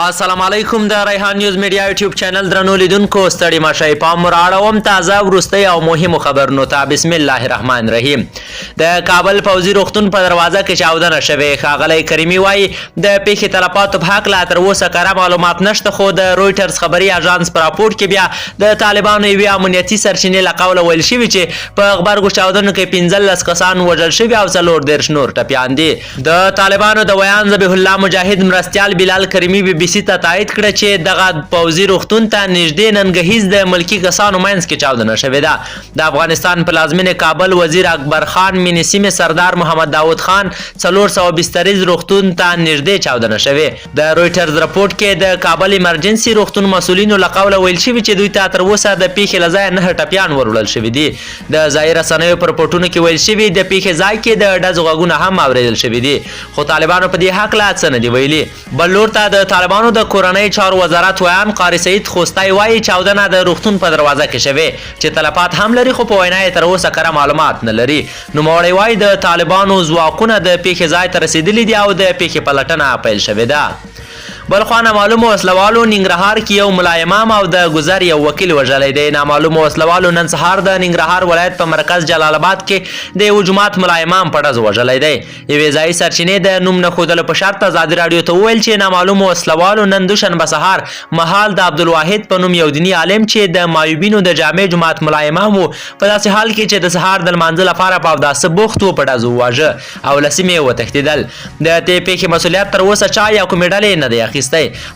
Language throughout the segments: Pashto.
السلام علیکم د ریحان نیوز میډیا یوټیوب چینل درنو لیدونکو ستړي مشئ پام راړوم تازه ورستی او مهمو خبرونو ته بسم الله الرحمن الرحیم د کابل پوځي روغتون په دروازه کې چاودنه شوې ښاغلی کریمي وایي د پیښې تلفاتو په هکله تر اوسه کره معلومات نشته خو د رویټرز خبري اژانس په راپورټ کې بیا د طالبانو یوې امنیتي سرچینې له قوله ویل شوي چې په غبرګو چاودنو کې 15 کسان وژل شوي او 14 نور ټپیان دي د طالبانو د ویان ذبیح الله مجاهد مرستیال بلال کریمي BBC ته تایید کړه چې دغه پوځي روغتون ته نږدې ننګهیز د ملکي کسانو منځ کې چاودنه شوې ده د افغانستان پلازمینې کابل وزیر اکبر خان مینی سیمې سردار محمد داود خان 400 بستریز روغتون ته نږدې چاودنه شوې د رویټرز راپورټ کې د کابل ایمرجنسي روغتون مسؤلینو له قوله ویل شوي چې دوی ته تر اوسه د پیښې له ځایه 9 ټپیان وروړل شوي دي د ځایي رسنیو په رپورټونو کې ویل شوي د پیښې ځای کې د ډزو غږونه هم اورېدل شوي دي خو طالبانو په دې هکله څه نه دي ویلي بل لور ته د طالبانو د کورنۍ چارو وزارت ویان قاری سعید خوستی وایي چاودنه د روغتون په دروازه کې شوې چې تلفات هم لري خو په وینا یې تر اوسه کره معلومات نه لري نوموړی وایي د طالبانو ځواکونه د پیښې ځای ته رسېدلي دي او د پیښې پلټنه پیل شوې ده بلخوا نامعلومو وسلوالو ننګرهار کې یو ملا امام او د ګذر یو وکیل وژلی دی نامعلومو وسلوالو نن سهار د ننګرهار ولایت په مرکز جلال آباد کې د یو جومات ملا امام په ډز وژلی دی یوې ځایي سرچینې د نوم نه ښودلو په شرط ازادي راډیو ته وویل چې نامعلومو وسلوالو نن دوشنبه سهار مهال د عبدالواحد په نوم یو دیني عالم چې د مایوبینو د جامع جومات ملا امام و په داسې حال کې چې د سهار د لمانځه لپاره په اوداسه بوخت و په ډز وواژه او له سیمې وتښتېدل د دې پیښې مسؤلیت تر اوسه چا یا کومې ډلې نه دی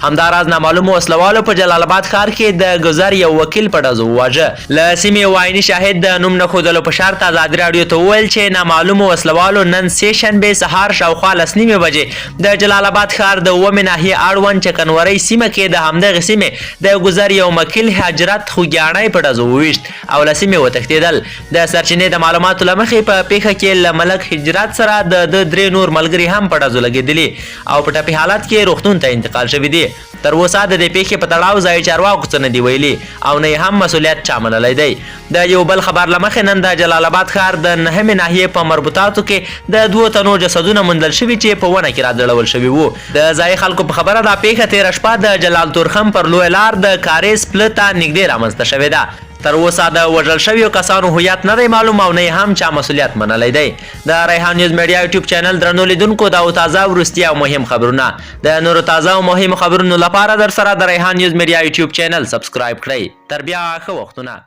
همداراز نامعلومو وسلوالو په جلال آباد ښار کې د ګذر یو وکیل په ډز وواژه له سیمې وایني شاهد د نوم نه ښودلو په شرط ازادي راډیو ته وویل چې نامعلومو وسلوالو نن سه شنبې سهار شاوخوا 9:30 بجې د جلال آباد ښار د 9 ناحیې اړوند چکنورۍ سیمه کې د همدغې سیمې د ګذر یو وکیل حجرت خوږیاڼی په ډز وویشت او له سیمې وتښتېدل د سرچینې د معلوماتو له مخې په پیښه کې له ملک حجرت سره د 3 نور ملګري هم په ډزو لګېدلي او په ټپي حالت کې روغتون ته انتقال شوي دي تر اوسه د دې پیښې په تړاو ځایي چارواکو څه نه دي ویلي او نه یې هم مسؤلیت چا منلی دی د یو بل خبر له مخې نن د جلال آباد ښار د 9مې ناحیې په مربوطاتو کې د 2 تنو جسدونه موندل شوي چې په ونه کې راځړول شوي وو د ځایي خلکو په خبره دا پیښه تېره شپه د جلال تورخم پر لوی لار د کاریز پله ته نږدې رامنځته شوې ده تر اوسه د وژل شویو کسانو هویت نه دی معلوم او نه هم چا مسؤلیت منلی دی د ریحان نیوز میډیا یوټیوب چینل درنو لیدونکو دا تازه ورستی او مهم خبرونه د نورو تازه او مهمو خبرونو لپاره در سره د ریحان نیوز میډیا یوټیوب چینل سبسکرایب کړئ تر بیا ښه وختونه